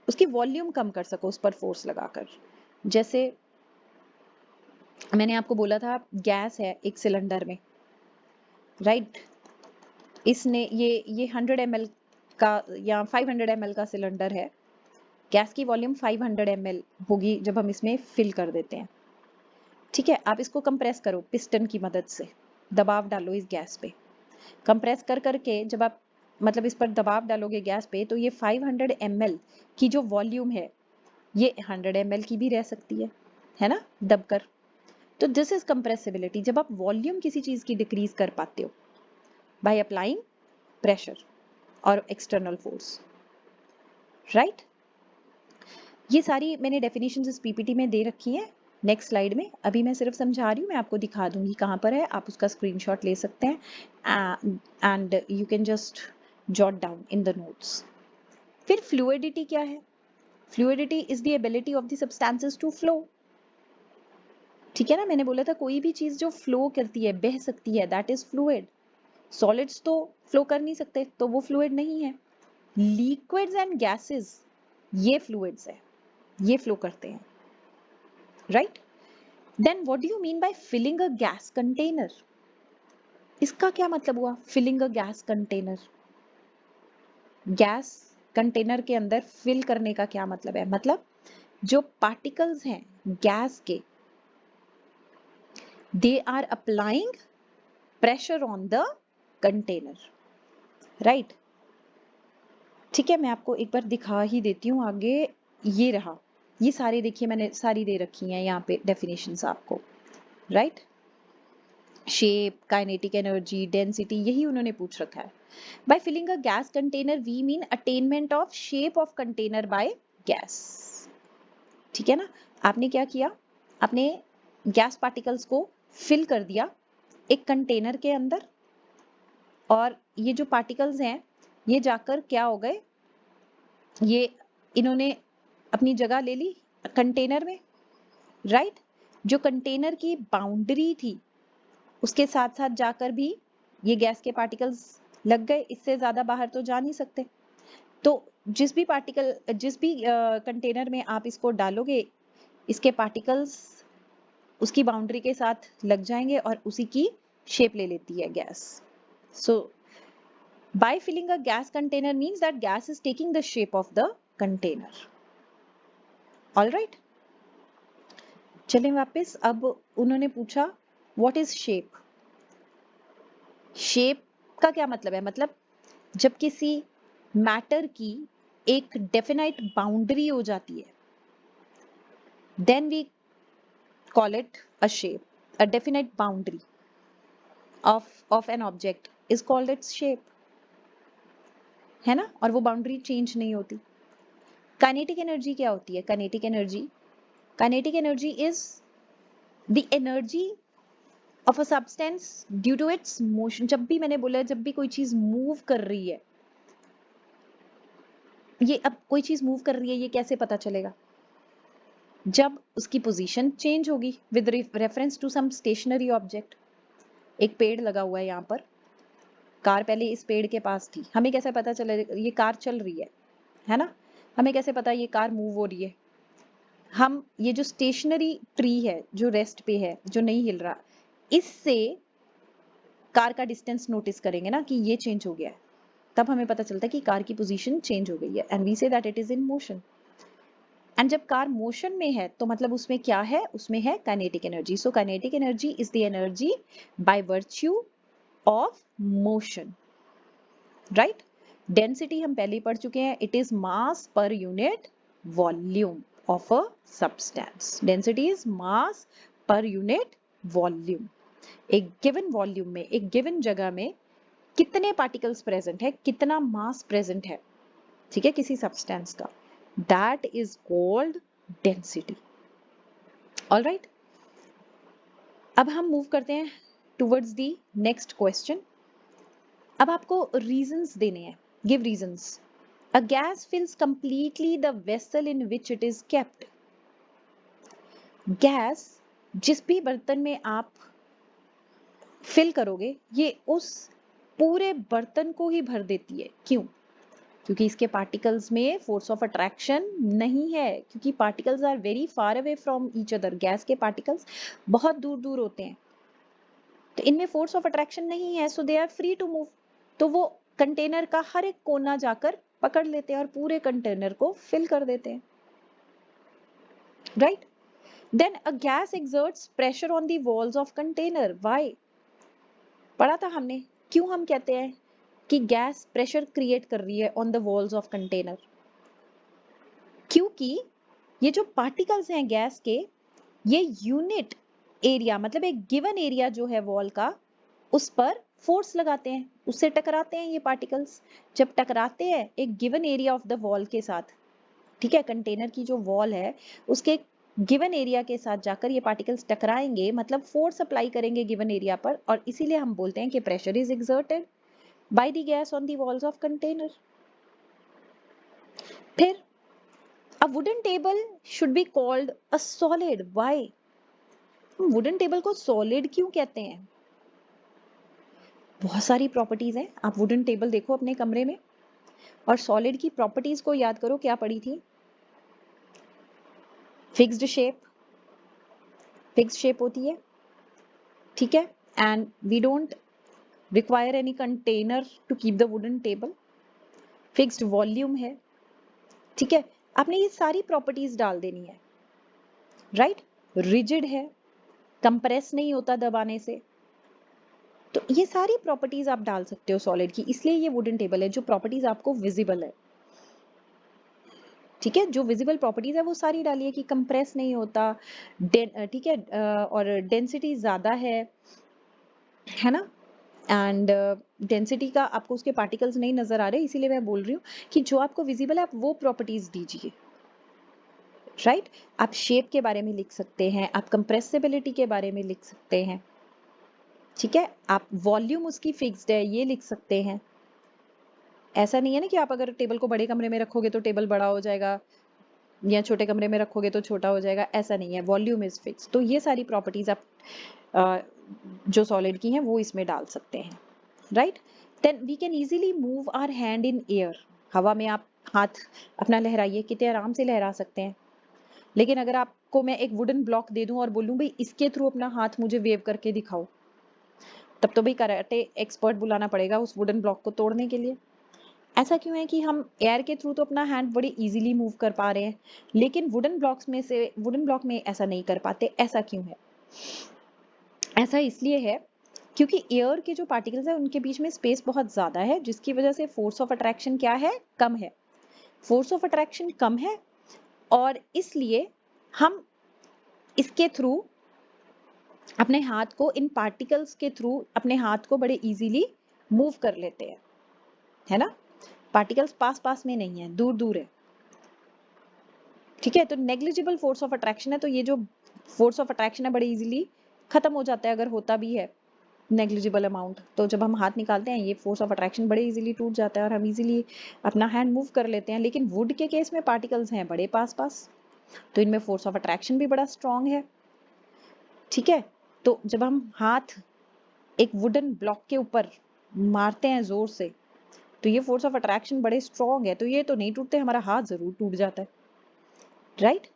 उसकी वॉल्यूम कम कर सको उस पर फोर्स लगाकर। जैसे मैंने आपको बोला था गैस है एक सिलेंडर में, राइट? इसने ये 100 ml का या 500 ml का सिलेंडर है। गैस की वॉल्यूम 500 ml होगी जब हम इसमें फिल कर देते हैं, ठीक है? आप इसको कंप्रेस करो पिस्टन की मदद से, दबाव डालो इस गैस पे। कंप्रेस कर करके जब आप मतलब इस पर दबाव डालोगे गैस पे, तो ये 500 ml की जो वॉल्यूम है ये 100 ml की भी रह सकती है ना, दबकर। तो दिस इज कंप्रेसिबिलिटी, जब आप वॉल्यूम किसी चीज की डिक्रीज कर पाते हो बाय अप्लाइंग प्रेशर और एक्सटर्नल फोर्स, राइट? ये सारी मैंने डेफिनेशंस इस पीपीटी में दे रखी हैं नेक्स्ट स्लाइड में। अभी मैं सिर्फ समझा रही हूँ, मैं आपको दिखा दूंगी कहाँ पर है, आप उसका स्क्रीनशॉट ले सकते हैं and you can just jot down in the notes. फिर फ्लूइडिटी क्या है? Fluidity is the ability of the substances to flow, ठीक है ना? मैंने बोला था कोई भी चीज जो फ्लो करती है, बह सकती है, दैट इज फ्लूइड। सॉलिड्स तो फ्लो कर नहीं सकते, तो वो फ्लूइड नहीं है। लिक्विड्स एंड गैसेस ये फ्लूइड्स है, ये फ्लो करते हैं, right? Then what do you mean by filling a gas container? इसका क्या मतलब हुआ, filling a gas container? Gas container के अंदर फिल करने का क्या मतलब है? मतलब जो पार्टिकल्स हैं गैस के, they are applying pressure on the container, right? ठीक है, मैं आपको एक बार दिखा ही देती हूँ आगे। ये रहा, ये सारे देखिए मैंने सारी दे रखी हैं यहाँ पे डेफिनेशंस आपको, right? Shape, kinetic energy, density, यही उन्होंने पूछ रखा है। By filling a gas container we mean attainment of shape of container by gas, ठीक है ना? आपने क्या किया, आपने गैस पार्टिकल्स को फिल कर दिया एक कंटेनर के अंदर, और ये जो पार्टिकल्स हैं ये जाकर क्या हो गए, ये इन्होंने अपनी जगह ले ली कंटेनर में, राइट? जो कंटेनर की बाउंड्री थी उसके साथ साथ जाकर भी ये गैस के पार्टिकल्स लग गए, इससे ज्यादा बाहर तो जा नहीं सकते। तो जिस भी कंटेनर में आप इसको डालोगे, इसके पार्टिकल्स उसकी बाउंड्री के साथ लग जाएंगे और उसी की शेप ले लेती है gas. So by filling a gas container means that gas is taking the shape of the container. All right? चलें वापस। अब उन्होंने पूछा what is shape? शेप का क्या मतलब है? मतलब जब किसी मैटर की एक डेफिनाइट बाउंड्री हो जाती है, then we call it a shape. A definite boundary of an object is called its shape. है ना, और वो बाउंड्री चेंज नहीं होती। काइनेटिक एनर्जी क्या होती है? Kinetic energy is the energy of a substance due to its motion. जब भी मैंने बोला, जब भी कोई चीज मूव कर रही है, ये अब कोई चीज मूव कर रही है, ये कैसे पता चलेगा? जब उसकी पोजीशन चेंज होगी with reference to some stationary object. एक पेड़ लगा हुआ है यहाँ पर, कार पहले इस पेड़ के पास थी, हमें कैसे पता चले ये कार चल रही है ना? हमें कैसे पता ये कार मूव हो रही है? हम ये जो स्टेशनरी ट्री है, जो रेस्ट पे है, जो नहीं हिल रहा, इससे कार का डिस्टेंस नोटिस करेंगे ना कि ये चेंज हो गया है, तब हमें पता चलता है कि कार की पोजीशन चेंज हो गई है, and we say that it is in motion. And जब कार मोशन में है तो मतलब उसमें क्या है? उसमें है kinetic energy. So kinetic energy is the energy by virtue of motion, right? Density हम पहले ही पढ़ चुके हैं, it is mass per unit volume of a substance. Density is mass per unit volume. एक गिवन वॉल्यूम में, एक given जगह में कितने पार्टिकल्स प्रेजेंट है, कितना मास प्रेजेंट है, ठीक है, किसी सब्सटेंस का, that is called density. Alright, अब हम मूव करते हैं टुवर्ड्स द नेक्स्ट क्वेश्चन। अब आपको रीजंस देने हैं, give reasons. A gas fills completely the vessel in which it is kept. Gas जिस भी बर्तन में आप फिल करोगे, ये उस पूरे बर्तन को ही भर देती है। क्यों? क्योंकि इसके पार्टिकल्स में फोर्स ऑफ अट्रैक्शन नहीं है, क्योंकि particles are very far away from each other. Gas के पार्टिकल्स बहुत दूर दूर होते हैं, तो इनमें फोर्स ऑफ अट्रैक्शन नहीं है, so they are free to move. तो वो कंटेनर का हर एक कोना जाकर पकड़ लेते हैं और पूरे कंटेनर को फिल कर देते हैं, right? Then a gas exerts pressure on the walls of container. Why? पढ़ा था हमने, क्यों हम कहते हैं कि गैस प्रेशर क्रिएट कर रही है on the walls of container? क्योंकि ये जो पार्टिकल्स हैं गैस के, ये यूनिट एरिया, मतलब एक गिवन एरिया जो है वॉल का, उस पर फोर्स लगाते हैं, उससे टकराते हैं ये पार्टिकल्स। जब टकराते हैं एक given area of the wall के साथ, ठीक है, कंटेनर की जो वॉल है उसके गिवन एरिया के साथ जाकर ये पार्टिकल्स टकराएंगे, मतलब फोर्स अप्लाई करेंगे गिवन एरिया पर, और इसीलिए हम बोलते हैं कि pressure is exerted by the gas on the walls of container. फिर a wooden table should be called a solid. Why? Wooden table को सॉलिड क्यों कहते हैं? बहुत सारी प्रॉपर्टीज हैं, आप वुडन टेबल देखो अपने कमरे में और सॉलिड की प्रॉपर्टीज को याद करो। क्या पढ़ी थी? फिक्स्ड शेप, फिक्स्ड शेप होती है, ठीक है, and we don't require any container to keep the wooden table. Fixed volume है, ठीक है, आपने ये सारी प्रॉपर्टीज डाल देनी है, राइट? रिजिड है, कंप्रेस नहीं होता दबाने से, तो ये सारी प्रॉपर्टीज आप डाल सकते हो सॉलिड की, इसलिए ये वुडन टेबल है। जो प्रॉपर्टीज आपको विजिबल है, ठीक है, जो विजिबल प्रॉपर्टीज है वो सारी डालिए कि कंप्रेस नहीं होता, ठीक है, और डेंसिटी ज्यादा है ना, एंड डेंसिटी का आपको उसके पार्टिकल्स नहीं नजर आ रहे, इसीलिए मैं बोल रही हूँ कि जो आपको विजिबल है आप वो प्रॉपर्टीज दीजिए, राइट? आप शेप के बारे में लिख सकते हैं, आप कंप्रेसिबिलिटी के बारे में लिख सकते हैं, ठीक है, आप वॉल्यूम उसकी फिक्स्ड है ये लिख सकते हैं। ऐसा नहीं है ना कि आप अगर टेबल को बड़े कमरे में रखोगे तो टेबल बड़ा हो जाएगा, या छोटे कमरे में रखोगे तो छोटा हो जाएगा, ऐसा नहीं है, वॉल्यूम इज फिक्स। तो ये सारी प्रॉपर्टीज आप जो सॉलिड की हैं वो इसमें डाल सकते हैं, right? Then we can easily move our hand in air. हवा में आप हाथ अपना लहराइए, कितने आराम से लहरा सकते हैं। लेकिन अगर आपको मैं एक वुडन ब्लॉक दे दूं और बोलूं भाई इसके थ्रू अपना हाथ मुझे वेव करके दिखाओ, तब तो भाई कराटे एक्सपर्ट बुलाना पड़ेगा उस वुडन ब्लॉक को तोड़ने के लिए। ऐसा क्यों है कि हम एयर के थ्रू तो अपना हैंड बड़ी इजीली मूव कर पा रहे हैं, लेकिन वुडन ब्लॉक में ऐसा नहीं कर पाते? ऐसा क्यों है? ऐसा इसलिए है क्योंकि एयर के जो पार्टिकल्स है उनके बीच में स्पेस बहुत ज्यादा है, जिसकी वजह से फोर्स ऑफ अट्रैक्शन क्या है? कम है। फोर्स ऑफ अट्रैक्शन कम है और इसलिए हम इसके थ्रू अपने हाथ को, इन पार्टिकल्स के थ्रू अपने हाथ को बड़े इजीली मूव कर लेते हैं, है ना? पार्टिकल्स पास पास में नहीं है, दूर दूर है। ठीक है, तो नेग्लिजिबल फोर्स ऑफ अट्रैक्शन है, तो ये जो फोर्स ऑफ अट्रैक्शन है बड़े इजीली खत्म हो जाता है अगर होता भी है नेग्लिजिबल अमाउंट। तो जब हम हाथ निकालते हैं ये फोर्स ऑफ अट्रैक्शन बड़े इजीली टूट जाता है और हम इजीली अपना हैंड मूव कर लेते हैं। लेकिन वुड के केस में पार्टिकल्स हैं बड़े पास पास, तो इनमें फोर्स ऑफ अट्रैक्शन भी बड़ा स्ट्रांग है। ठीक है, तो जब हम हाथ एक वुडन ब्लॉक के ऊपर मारते हैं जोर से, तो ये फोर्स ऑफ अट्रैक्शन बड़े स्ट्रांग है, तो ये तो नहीं टूटते, हमारा हाथ जरूर टूट जाता है, राइट।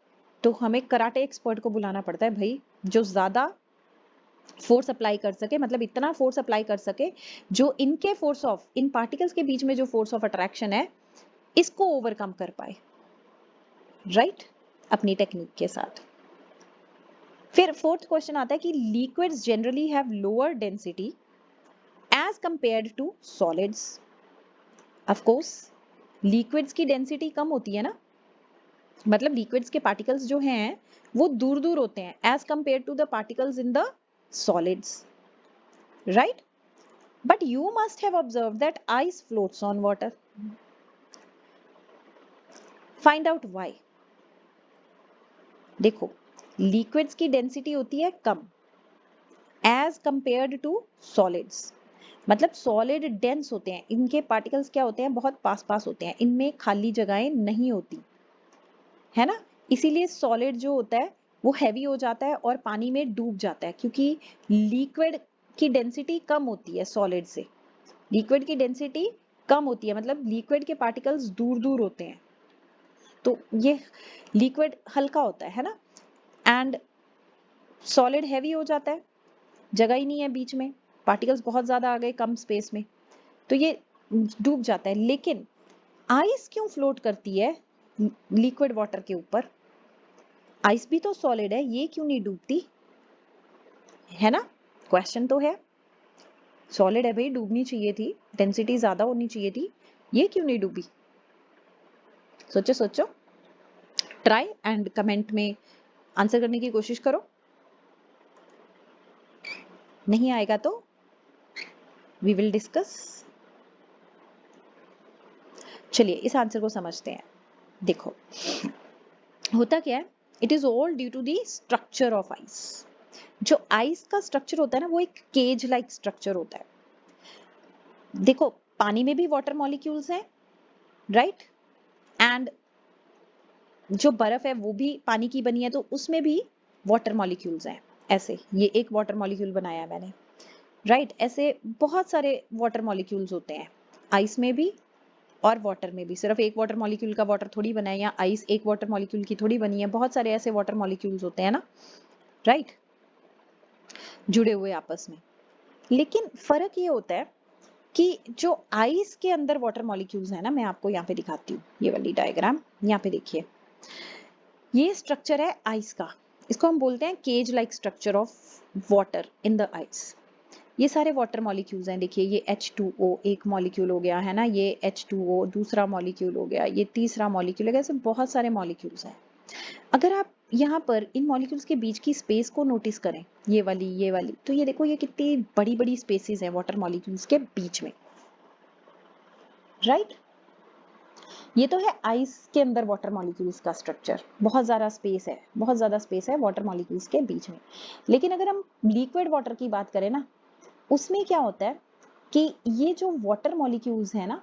तो हमें कराटे एक्सपर्ट को बुलाना पड़ता है भाई, जो ज्यादा फोर्स अप्लाई कर सके, मतलब इतना फोर्स अप्लाई कर सके जो इनके फोर्स ऑफ, इन पार्टिकल्स के बीच में जो फोर्स ऑफ अट्रैक्शन है इसको ओवरकम कर पाए, राइट, अपनी टेक्निक के साथ। फिर फोर्थ क्वेश्चन आता है कि liquids generally have lower density as compared to solids. Of course liquids की डेंसिटी कम होती है ना, मतलब लिक्विड्स के पार्टिकल्स जो हैं वो दूर दूर होते हैं as compare to the particles in the solids, right. But you must have observe that ice floats on water. Find out why. देखो, लिक्विड्स की डेंसिटी होती है कम एज कंपेयर्ड टू सॉलिड्स, मतलब सॉलिड डेंस होते हैं, इनके पार्टिकल्स क्या होते हैं, बहुत पास पास होते हैं, इनमें खाली जगहें नहीं होती है ना, इसीलिए सॉलिड जो होता है वो हैवी हो जाता है और पानी में डूब जाता है, क्योंकि लिक्विड की डेंसिटी कम होती है सॉलिड से, लिक्विड की डेंसिटी कम होती है, मतलब लिक्विड के पार्टिकल्स दूर दूर होते हैं, तो ये लिक्विड हल्का होता है ना, एंड सॉलिड हैवी हो जाता है, जगह ही नहीं है बीच में, पार्टिकल्स बहुत ज्यादा आ गए कम स्पेस में, तो ये डूब जाता है। लेकिन आइस क्यों फ्लोट करती है लिक्विड वाटर के ऊपर, आइस भी तो सॉलिड है, ये क्यों नहीं डूबती, है ना, क्वेश्चन तो है। सॉलिड है भाई, डूबनी चाहिए थी, डेंसिटी ज्यादा होनी चाहिए थी, ये क्यों नहीं डूबी, सोचो सोचो, ट्राई एंड कमेंट में आंसर करने की कोशिश करो, नहीं आएगा तो वी विल डिस्कस। चलिए इस आंसर को समझते हैं। देखो होता क्या है, it is all due to the structure of ice. जो आइस का स्ट्रक्चर होता है ना वो एक केज लाइक स्ट्रक्चर होता है। देखो पानी में भी वाटर मॉलिक्यूल्स हैं, राइट, एंड जो बर्फ है वो भी पानी की बनी है, तो उसमें भी वाटर मॉलिक्यूल्स हैं, ऐसे ये एक वाटर मॉलिक्यूल बनाया है मैंने, राइट, ऐसे बहुत सारे वाटर मॉलिक्यूल्स होते हैं आइस में भी और वाटर में भी, सिर्फ एक वाटर मॉलिक्यूल का वाटर थोड़ी बना है, या आइस एक वाटर मॉलिक्यूल की थोड़ी बनी है, बहुत सारे ऐसे वाटर मॉलिक्यूल्स होते हैं ना, राइट, जुड़े हुए आपस में। लेकिन फर्क ये होता है कि जो आइस के अंदर वाटर मॉलिक्यूल्स है ना, मैं आपको यहाँ पे दिखाती हूँ, ये वाली डायग्राम यहाँ पे देखिए, ये स्ट्रक्चर है आइस का, इसको हम बोलते हैं cage like structure of water in the ice. ये सारे वाटर मॉलिक्यूल्स हैं, देखिए ये H2O एक मॉलिक्यूल हो गया है ना, ये H2O दूसरा मॉलिक्यूल हो गया, ये तीसरा मॉलिक्यूल है, ऐसे बहुत सारे मॉलिक्यूल्स हैं। अगर आप यहाँ पर इन मॉलिक्यूल्स के बीच की स्पेस को नोटिस करें, ये वाली, तो ये देखो ये कितनी बड़ी बड़ी स्पेसेस हैं वाटर मॉलिक्यूल्स के बीच में, राइट। ये तो है आइस के अंदर वाटर मॉलिक्यूल्स का स्ट्रक्चर, बहुत ज्यादा स्पेस है, बहुत ज्यादा स्पेस है वाटर मॉलिक्यूल्स के बीच में। लेकिन अगर हम लिक्विड वाटर की बात करें ना, उसमें क्या होता है कि ये जो वाटर मॉलिक्यूल्स है ना,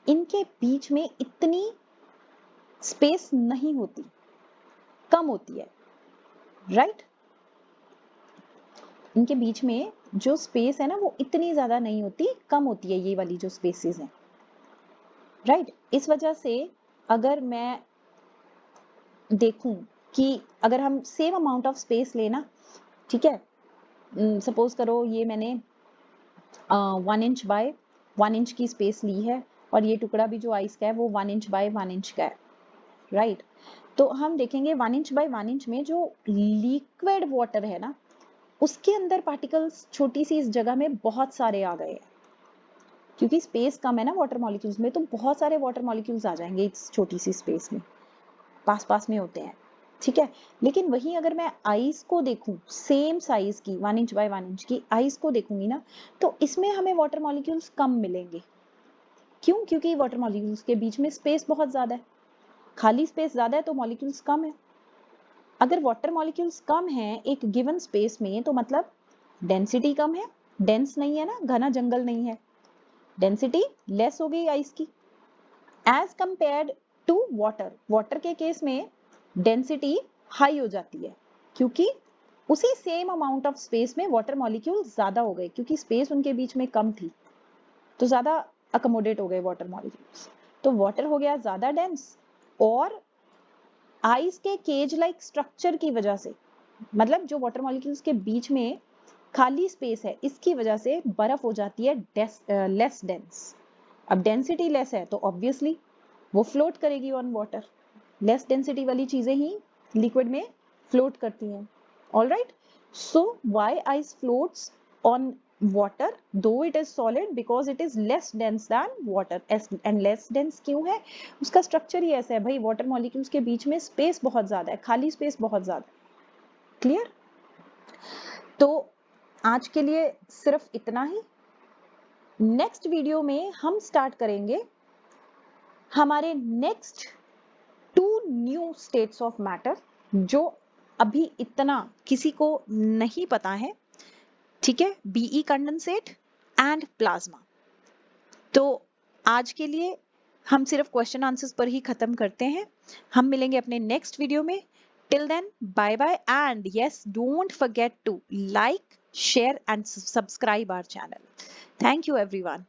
इनके बीच में इतनी स्पेस नहीं होती, कम होती है, राइट, इनके बीच में जो स्पेस है ना वो इतनी ज्यादा नहीं होती, कम होती है ये वाली जो स्पेसेस हैं, राइट। इस वजह से अगर मैं देखूं कि अगर हम सेम अमाउंट ऑफ स्पेस लेना, ठीक है, सपोज करो ये मैंने 1 इंच बाय 1 इंच की स्पेस ली है, और ये टुकड़ा भी जो आइस का है वो 1 इंच बाय 1 इंच का है, राइट। तो हम देखेंगे 1 इंच बाय 1 इंच में जो लिक्विड वाटर है ना, उसके अंदर पार्टिकल्स छोटी सी इस जगह में बहुत सारे आ गए हैं, क्योंकि स्पेस कम है ना वाटर मॉलिक्यूल्स में, तो बहुत सारे वाटर मॉलिक्यूल्स आ जाएंगे इस छोटी सी स्पेस में, पास पास में होते हैं, ठीक है। लेकिन वहीं अगर मैं आइस को देखूं, सेम साइज की 1 इंच बाय 1 इंच की आइस को देखूंगी ना, तो इसमें हमें वाटर मॉलिक्यूल्स कम मिलेंगे, क्यों? क्योंकि वाटर मॉलिक्यूल्स के बीच में स्पेस बहुत ज्यादा है, खाली स्पेस ज्यादा है तो मॉलिक्यूल्स कम है। अगर वाटर मॉलिक्यूल्स कम है एक गिवन स्पेस में तो मतलब डेंसिटी कम है, डेंस नहीं है ना, घना जंगल नहीं है, डेंसिटी लेस हो गई आइस की as compared to water. Water के केस में डेंसिटी हाई हो जाती है क्योंकि उसी सेम अमाउंट ऑफ स्पेस में वाटर मॉलिक्यूल ज्यादा हो गए, क्योंकि स्पेस उनके बीच में कम थी तो ज्यादा अकोमोडेट हो गए वाटर मॉलिक्यूल्स, तो वाटर हो गया ज्यादा डेंस। और आइस के केज लाइक स्ट्रक्चर की वजह से, मतलब जो वाटर मॉलिक्यूल्स के बीच में खाली स्पेस है इसकी वजह से बर्फ हो जाती है लेस डेंस। अब डेंसिटी लेस है तो ऑब्वियसली वो फ्लोट करेगी ऑन वाटर, लेस डेंसिटी वाली चीजें ही लिक्विड में फ्लोट करती हैं। Alright, so why ice floats on water though it is solid because it is less dense than water। and less dense क्यों है? उसका स्ट्रक्चर ही ऐसा है भाई, वाटर मॉलिक्यूल्स के बीच में स्पेस बहुत ज्यादा है, खाली स्पेस बहुत ज्यादा है। क्लियर? तो आज के लिए सिर्फ इतना ही। नेक्स्ट वीडियो में हम स्टार्ट करेंगे हमारे next 2 new states of matter जो अभी इतना किसी को नहीं पता है, ठीक है, बीई कंडेंसेट एंड प्लाज्मा। तो आज के लिए हम सिर्फ क्वेश्चन आंसर्स पर ही खत्म करते हैं, हम मिलेंगे अपने नेक्स्ट वीडियो में। Till then bye bye and yes don't forget to like, share and subscribe our channel. Thank you everyone.